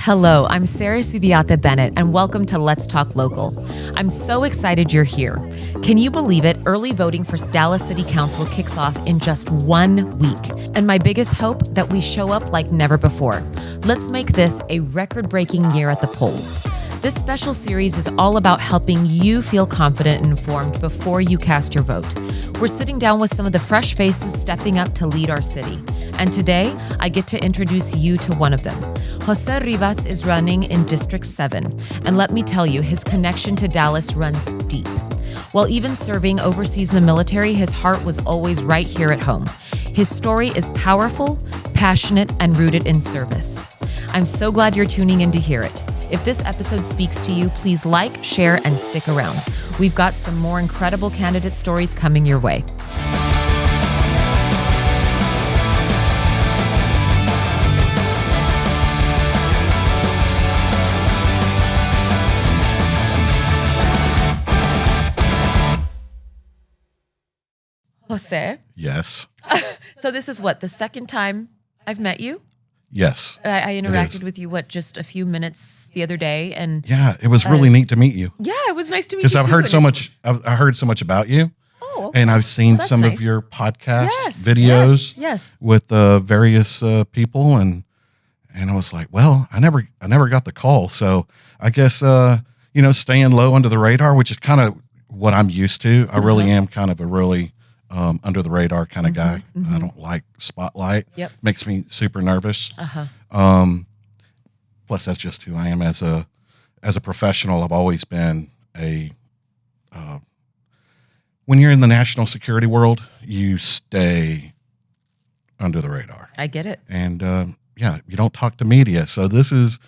Hello, I'm Sarah Subiata Bennett, and welcome to Let's Talk Local. I'm so excited you're here. Can you believe it? Early voting for Dallas City Council kicks off in just 1 week, and my biggest hope that we show up like never before. Let's make this a record-breaking year at the polls. This special series is all about helping you feel confident and informed before you cast your vote. We're sitting down with some of the fresh faces stepping up to lead our city. And today, I get to introduce you to one of them. Jose Rivas is running in District 7, and let me tell you, his connection to Dallas runs deep. While even serving overseas in the military, his heart was always right here at home. His story is powerful, passionate, and rooted in service. I'm so glad you're tuning in to hear it. If this episode speaks to you, please like, share, and stick around. We've got some more incredible candidate stories coming your way. Jose? Yes. So this is what, the second time I've met you? Yes. I interacted with you, just a few minutes the other day, and yeah, it was really neat to meet you. Yeah, it was nice to meet you. Because I've heard so much. I heard so much about you. Oh, okay. And I've seen some nice. of your podcast Yes, videos yes. with various people, and I was like, well, I never got the call, so I guess staying low under the radar, which is kind of what I'm used to. I really am kind of a really under the radar kind of guy. I don't like spotlight. Yep. Makes me super nervous. Plus, that's just who I am as a professional. I've always been when you're in the national security world, you stay under the radar. I get it. And you don't talk to media. So this is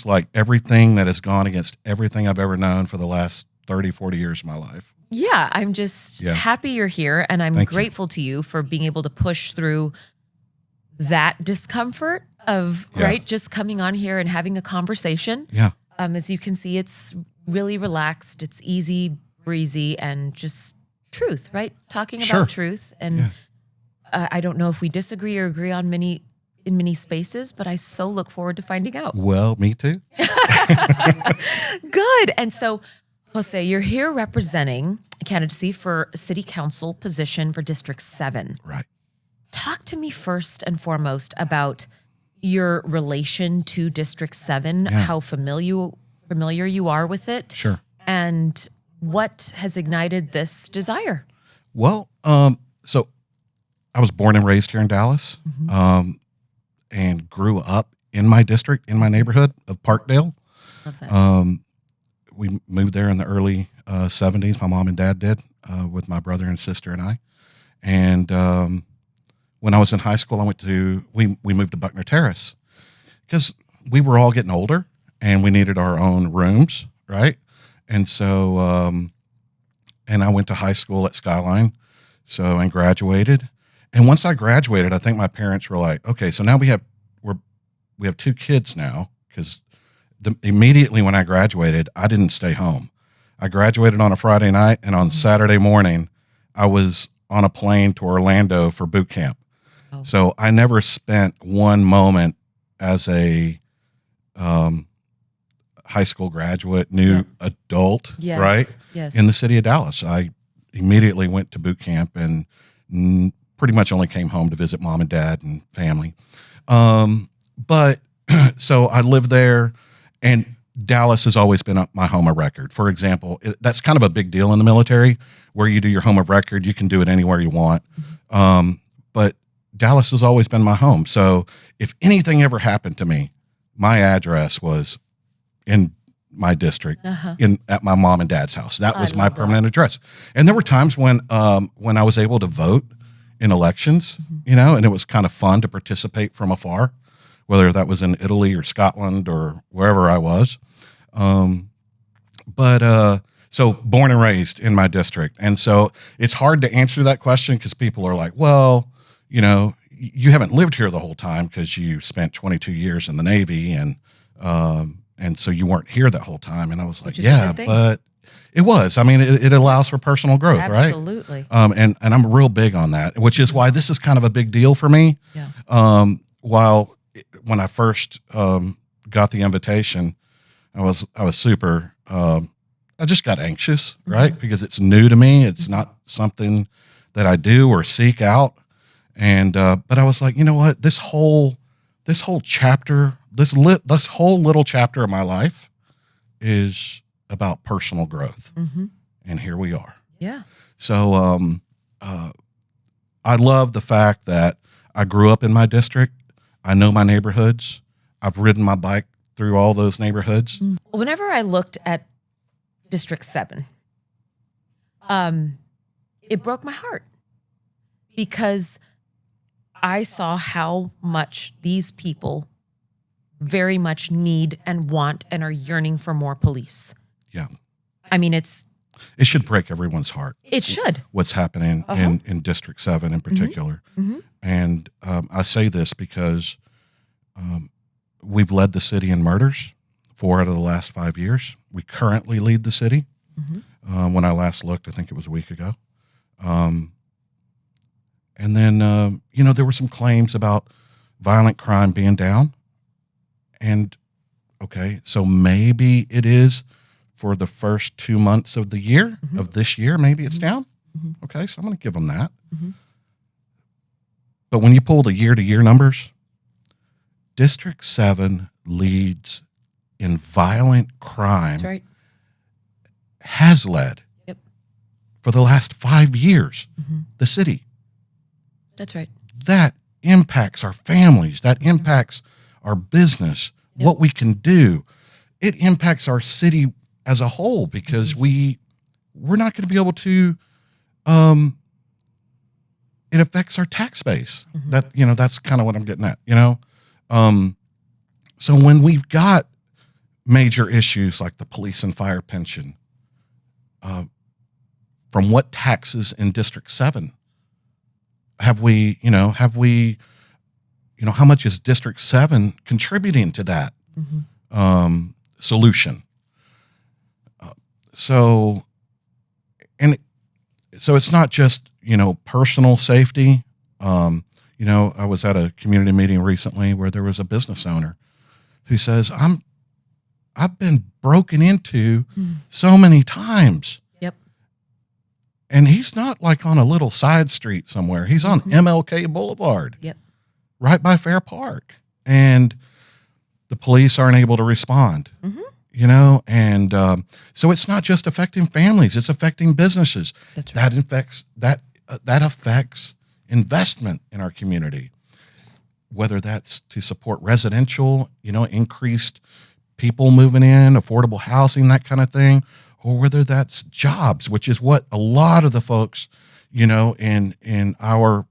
like everything that has gone against everything I've ever known for the last 30, 40 years of my life. Yeah, I'm just happy you're here, and I'm grateful to you for being able to push through that discomfort of just coming on here and having a conversation. Yeah. As you can see, it's really relaxed. It's easy, breezy, and just truth, right? Talking about truth. And I don't know if we disagree or agree on many spaces, but I so look forward to finding out. Well, me too. Good. And so, Jose, you're here representing a candidacy for a city council position for District 7. Right. Talk to me first and foremost about your relation to District 7, how familiar you are with it. Sure. And what has ignited this desire? Well, so I was born and raised here in Dallas, and grew up in my district, in my neighborhood of Parkdale. Love that. We moved there in the early 70s. My mom and dad did, with my brother and sister and I. And when I was in high school, we moved to Buckner Terrace because we were all getting older and we needed our own rooms, right? And so, and I went to high school at Skyline, and graduated. And once I graduated, I think my parents were like, okay, so now we have 2 kids now, because immediately when I graduated, I didn't stay home. I graduated on a Friday night, and on Saturday morning, I was on a plane to Orlando for boot camp. Oh. So I never spent one moment as a high school graduate, new adult, right? Yes. In the city of Dallas. I immediately went to boot camp and pretty much only came home to visit mom and dad and family. But so I lived there. And Dallas has always been my home of record. For example, that's kind of a big deal in the military, where you do your home of record. You can do it anywhere you want. But Dallas has always been my home. So if anything ever happened to me, my address was in my district, at my mom and dad's house. That was my permanent address. And there were times when I was able to vote in elections, and it was kind of fun to participate from afar, whether that was in Italy or Scotland or wherever I was. So born and raised in my district. And so it's hard to answer that question because people are like, well, you haven't lived here the whole time because you spent 22 years in the Navy and so you weren't here that whole time. And I was like, yeah, but it was. I mean, it allows for personal growth, right? Absolutely. And I'm real big on that, which is why this is kind of a big deal for me. Yeah. While when I first got the invitation, I was super. I just got anxious, right? Because it's new to me. It's not something that I do or seek out. And but I was like, you know what? This whole chapter, this whole little chapter of my life is about personal growth. And here we are. Yeah. So I love the fact that I grew up in my district. I know my neighborhoods. I've ridden my bike through all those neighborhoods. Whenever I looked at District 7, it broke my heart because I saw how much these people very much need and want and are yearning for more police. Yeah. I mean, it should break everyone's heart. It should. What's happening in District 7 in particular. And I say this because we've led the city in murders 4 out of the last 5 years. We currently lead the city. When I last looked, I think it was a week ago. And then, there were some claims about violent crime being down. And, okay, so maybe it is for the first 2 months of the year, of this year, maybe it's down. Okay, so I'm going to give them that. But when you pull the year-to-year numbers, District 7 leads in violent crime. That's right. Has led for the last 5 years, the city. That's right. That impacts our families. That impacts our business, what we can do. It impacts our city as a whole because we're not going to be able to, it affects our tax base. That's kind of what I'm getting at, So when we've got major issues like the police and fire pension, from what taxes in District 7 how much is District 7 contributing to that solution? So it's not just, personal safety. I was at a community meeting recently where there was a business owner who says, I've been broken into so many times. Yep. And he's not like on a little side street somewhere. He's on MLK Boulevard. Yep. Right by Fair Park. And the police aren't able to respond. And so it's not just affecting families, it's affecting businesses. That's right. That affects investment in our community. Whether that's to support residential, increased people moving in, affordable housing, that kind of thing, or whether that's jobs, which is what a lot of the folks, in our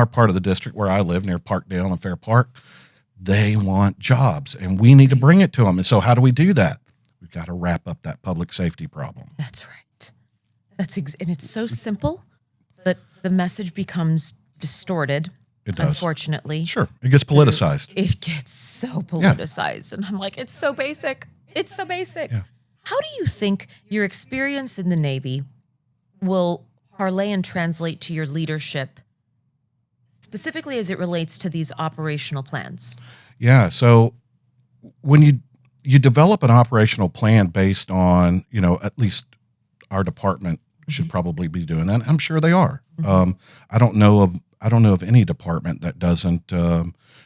part of the district where I live near Parkdale and Fair Park, they want jobs and we need to bring it to them. And so how do we do that? We've got to wrap up that public safety problem. That's right. And it's so simple, but the message becomes distorted. It does. Unfortunately. Sure. It gets politicized. It gets so politicized. And I'm like, it's so basic. It's so basic. Yeah. How do you think your experience in the Navy will parlay and translate to your leadership, specifically as it relates to these operational plans? Yeah. So when you develop an operational plan based on, at least our department should probably be doing that. I'm sure they are. I don't know of any department that doesn't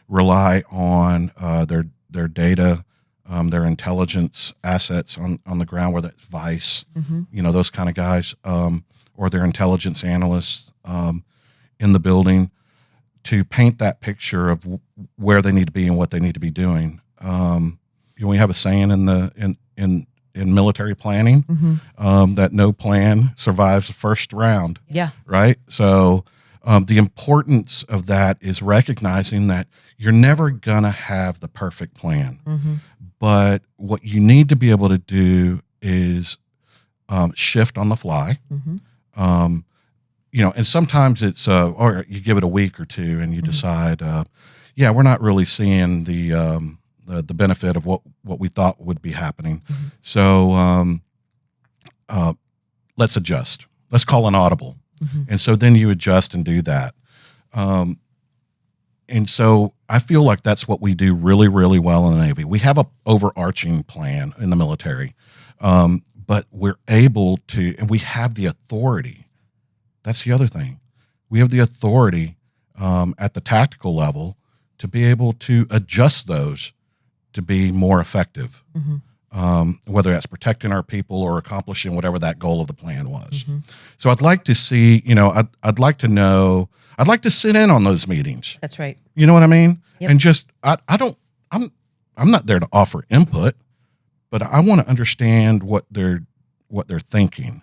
rely on their data, their intelligence assets on the ground, whether it's Vice, those kind of guys, or their intelligence analysts in the building to paint that picture of where they need to be and what they need to be doing. We have a saying in military planning that no plan survives the first round. Yeah. Right. So the importance of that is recognizing that you're never going to have the perfect plan. But what you need to be able to do is shift on the fly. And sometimes it's, or you give it a week or two and you decide, we're not really seeing the benefit of what we thought would be happening. So let's adjust. Let's call an audible. And so then you adjust and do that. and so I feel like that's what we do really, really well in the Navy. We have a overarching plan in the military, but we're able to, and we have the authority. That's the other thing. We have the authority at the tactical level to be able to adjust those to be more effective, whether that's protecting our people or accomplishing whatever that goal of the plan was. So I'd like to see, I'd like to know, I'd like to sit in on those meetings. That's right. You know what I mean? Yep. And just, I'm not there to offer input, but I want to understand what they're thinking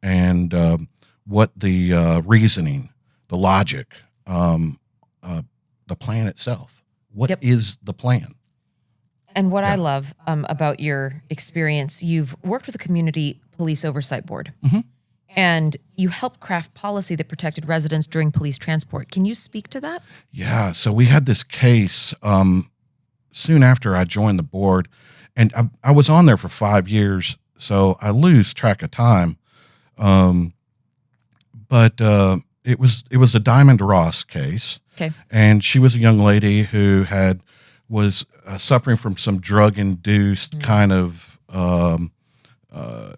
and what the reasoning, the logic, the plan itself. What is the plan? And what I love about your experience, you've worked with a community police oversight board, and you helped craft policy that protected residents during police transport. Can you speak to that? Yeah. So we had this case soon after I joined the board, and I was on there for 5 years, so I lose track of time. But it was a Diamond Ross case. Okay. And she was a young lady who was suffering from some drug-induced kind of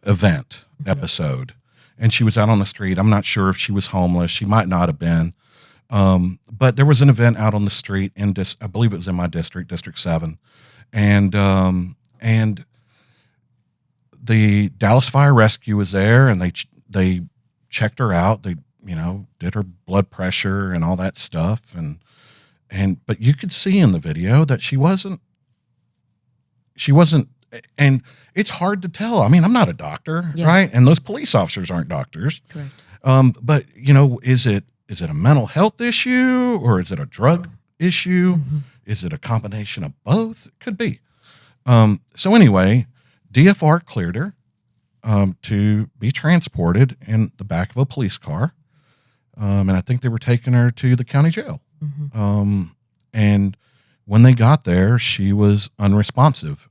event episode. And she was out on the street. I'm not sure if she was homeless. She might not have been. But there was an event out on the street I believe it was in my district, District 7. And the Dallas Fire Rescue was there, and they checked her out. They, did her blood pressure and all that stuff. But you could see in the video that she wasn't, and it's hard to tell. I mean, I'm not a doctor, right? And those police officers aren't doctors. Correct. But is it a mental health issue, or is it a drug issue? Is it a combination of both? It could be. So anyway, DFR cleared her to be transported in the back of a police car. And I think they were taking her to the county jail. And when they got there, she was unresponsive.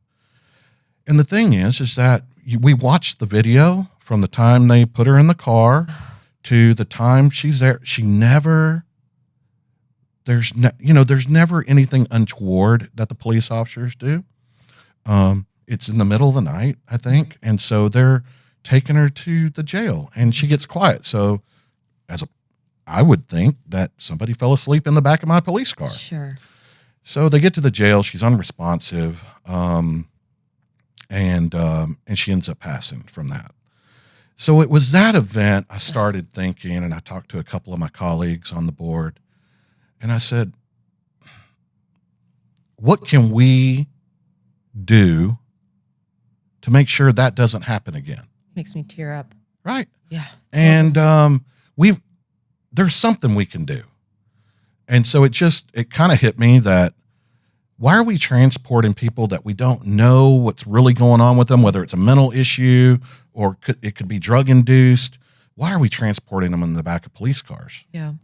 And the thing is that we watched the video from the time they put her in the car to the time she's there. There's never anything untoward that the police officers do. It's in the middle of the night, I think. And so they're taking her to the jail, and she gets quiet. So I would think that somebody fell asleep in the back of my police car. Sure. So they get to the jail. She's unresponsive, and she ends up passing from that. So it was that event I started thinking, and I talked to a couple of my colleagues on the board, and I said, what can we do to make sure that doesn't happen again? Makes me tear up. Right. Yeah. And there's something we can do. And so it kind of hit me that, why are we transporting people that we don't know what's really going on with them, whether it's a mental issue or it could be drug induced? Why are we transporting them in the back of police cars? Yeah.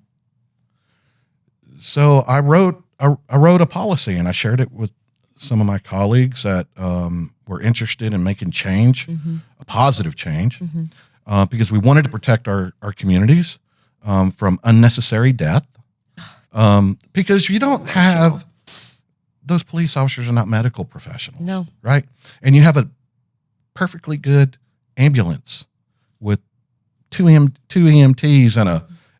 So I wrote a policy, and I shared it with some of my colleagues that were interested in making change, a positive change, because we wanted to protect our communities from unnecessary death, because you don't have, those police officers are not medical professionals. No. Right? And you have a perfectly good ambulance with two EMTs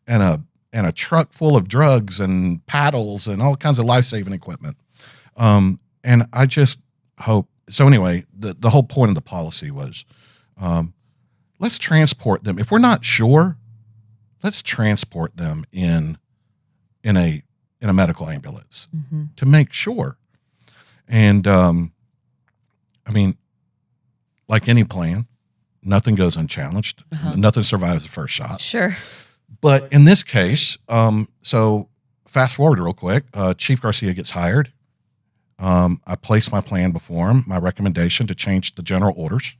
and a truck full of drugs and paddles and all kinds of life-saving equipment. And I just hope, so anyway, the whole point of the policy was, let's transport them. If we're not sure, let's transport them in a medical ambulance to make sure. And I mean, like any plan, nothing goes unchallenged. Nothing survives the first shot. Sure. But in this case, so fast forward real quick, Chief Garcia gets hired. I place my plan before him, my recommendation to change the general orders.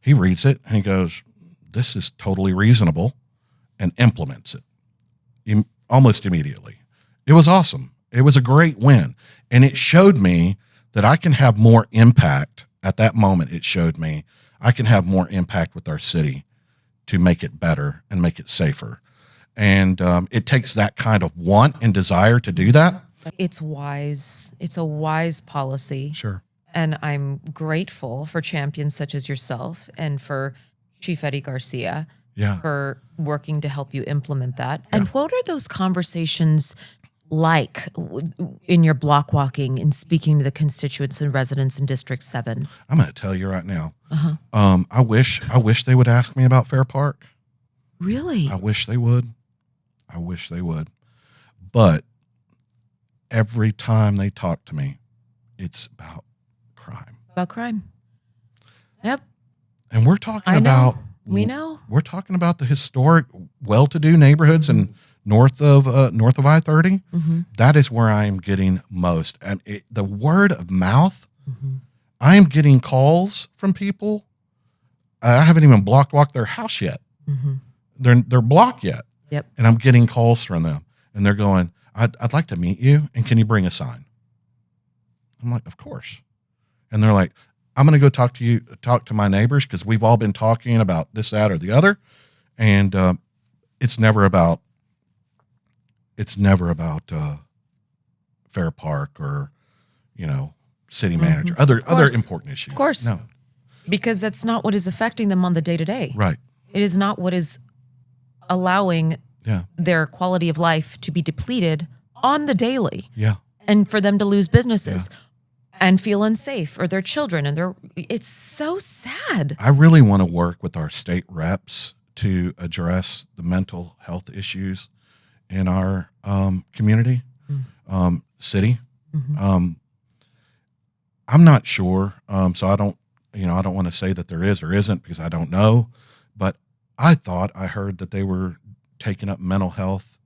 He reads it and he goes, this is totally reasonable, and implements it almost immediately. It was awesome. It was a great win. And it showed me that I can have more impact. At that moment, it showed me I can have more impact with our city to make it better and make it safer. And it takes that kind of want and desire to do that. It's wise. It's a wise policy. Sure. And I'm grateful for champions such as yourself and for Chief Eddie Garcia Yeah. for working to help you implement that. And what are those conversations like in your block walking and speaking to the constituents and residents in District 7? I'm going to tell you right now. I wish they would ask me about Fair Park. Really? I wish they would. But every time they talk to me, it's about crime. About crime. Yep. And we're talking I know. about We know. we're talking about the historic, well-to-do neighborhoods and north of I-30. That is where I am getting most. And the word of mouth. I am getting calls from people. I haven't even walked their house yet. They're blocked yet. Yep. And I'm getting calls from them, and they're going, "I'd like to meet you, and can you bring a sign?" I'm like, "Of course." And they're like, "I'm going to go talk to my neighbors because we've all been talking about this, that, or the other, and it's never about Fair Park or city manager, other important issues." Of course. No, Because that's not what is affecting them on the day-to-day. right? It is not what is allowing their quality of life to be depleted on the daily Yeah. and for them to lose businesses and feel unsafe or their children. And it's so sad. I really want to work with our state reps to address the mental health issues in our community, city. I'm not sure, so I don't want to say that there is or isn't because I don't know. But I thought I heard that they were taking up mental health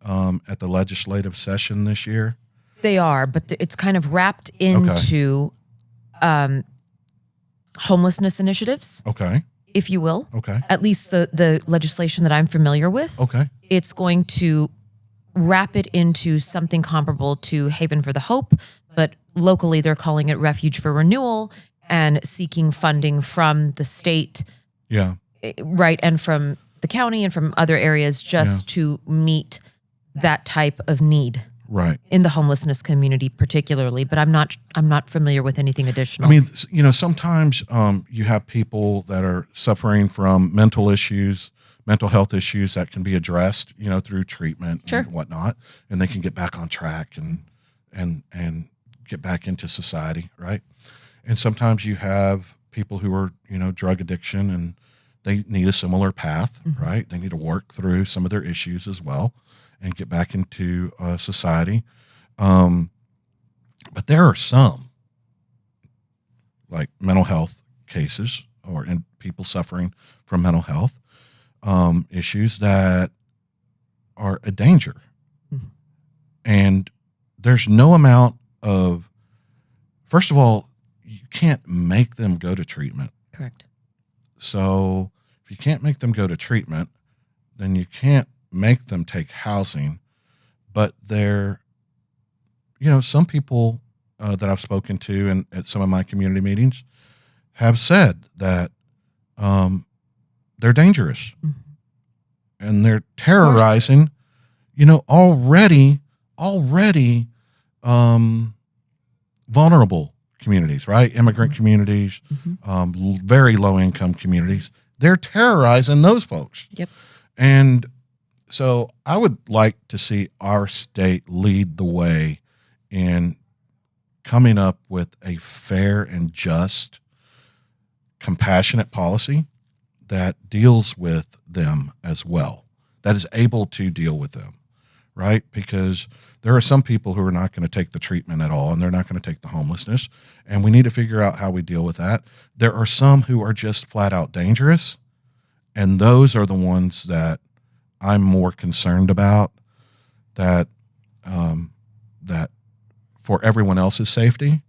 at the legislative session this year. They are, but it's kind of wrapped into homelessness initiatives, Okay. if you will. Okay. At least the legislation that I'm familiar with. Okay. It's going to wrap it into something comparable to Haven for the Hope, but locally they're calling it Refuge for Renewal and seeking funding from the state, Yeah. right, and from the county and from other areas just to meet that type of need Right. in the homelessness community particularly. But I'm not familiar with anything additional. I mean, sometimes you have people that are suffering from mental health issues that can be addressed, through treatment and whatnot, and they can get back on track and get back into society, right? And sometimes you have people who are, drug addiction and they need a similar path, right? They need to work through some of their issues as well and get back into society. But there are some, like mental health cases and people suffering from mental health issues that are a danger. And there's no amount of, first of all, you can't make them go to treatment. Correct. So if you can't make them go to treatment, then you can't make them take housing. But some people that I've spoken to and at some of my community meetings have said that they're dangerous and they're terrorizing, already vulnerable communities, right? Immigrant communities, very low income communities. They're terrorizing those folks. Yep. And so I would like to see our state lead the way in coming up with a fair and just, compassionate policy that deals with them as well, that is able to deal with them, right? Because there are some people who are not going to take the treatment at all, and they're not going to take the homelessness, and we need to figure out how we deal with that. There are some who are just flat out dangerous, and those are the ones that I'm more concerned about, that for everyone else's safety,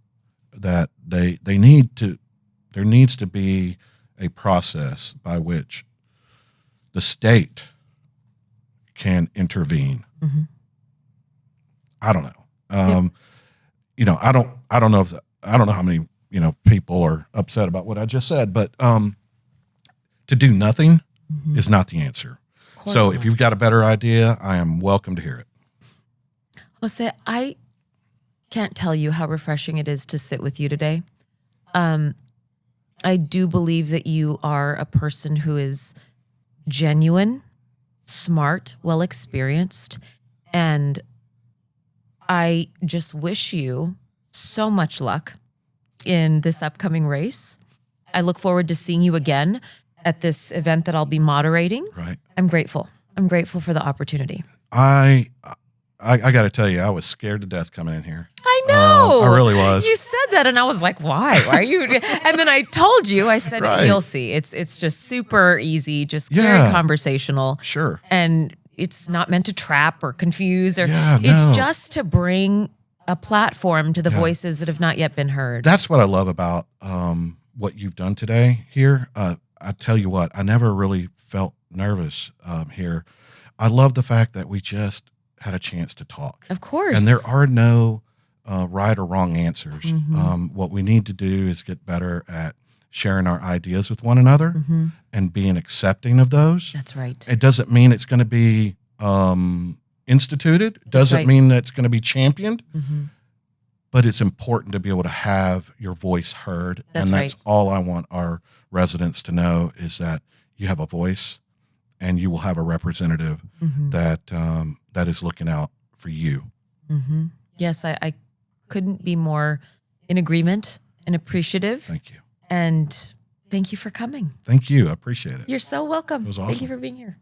that there needs to be a process by which the state can intervene. I don't know. I don't know how many, people are upset about what I just said, but to do nothing is not the answer. So if you've got a better idea, I am welcome to hear it. Jose, I can't tell you how refreshing it is to sit with you today. I do believe that you are a person who is genuine, smart, well experienced, and I just wish you so much luck in this upcoming race. I look forward to seeing you again at this event that I'll be moderating. Right. I'm grateful. I'm grateful for the opportunity. I got to tell you, I was scared to death coming in here. I know. I really was. You said that, and I was like, "Why? Why are you?" And then I told you. I said, Right. "You'll see. It's just super easy, just Yeah. very conversational, Sure. and it's not meant to trap or confuse, or Yeah, no. it's just to bring a platform to the Yeah. voices that have not yet been heard." That's what I love about what you've done today here. I tell you what, I never really felt nervous here. I love the fact that we just had a chance to talk. Of course. And there are no right or wrong answers. Mm-hmm. What we need to do is get better at sharing our ideas with one another Mm-hmm. and being accepting of those. That's right. It doesn't mean it's going to be instituted. It doesn't right. mean that it's going to be championed. Mm-hmm. But it's important to be able to have your voice heard. That's and that's right. all I want our residents to know is that you have a voice and you will have a representative Mm-hmm. that is looking out for you. Mm-hmm. Yes, I couldn't be more in agreement and appreciative. Thank you. And thank you for coming. Thank you. I appreciate it. You're so welcome. It was Thank you awesome. for being here.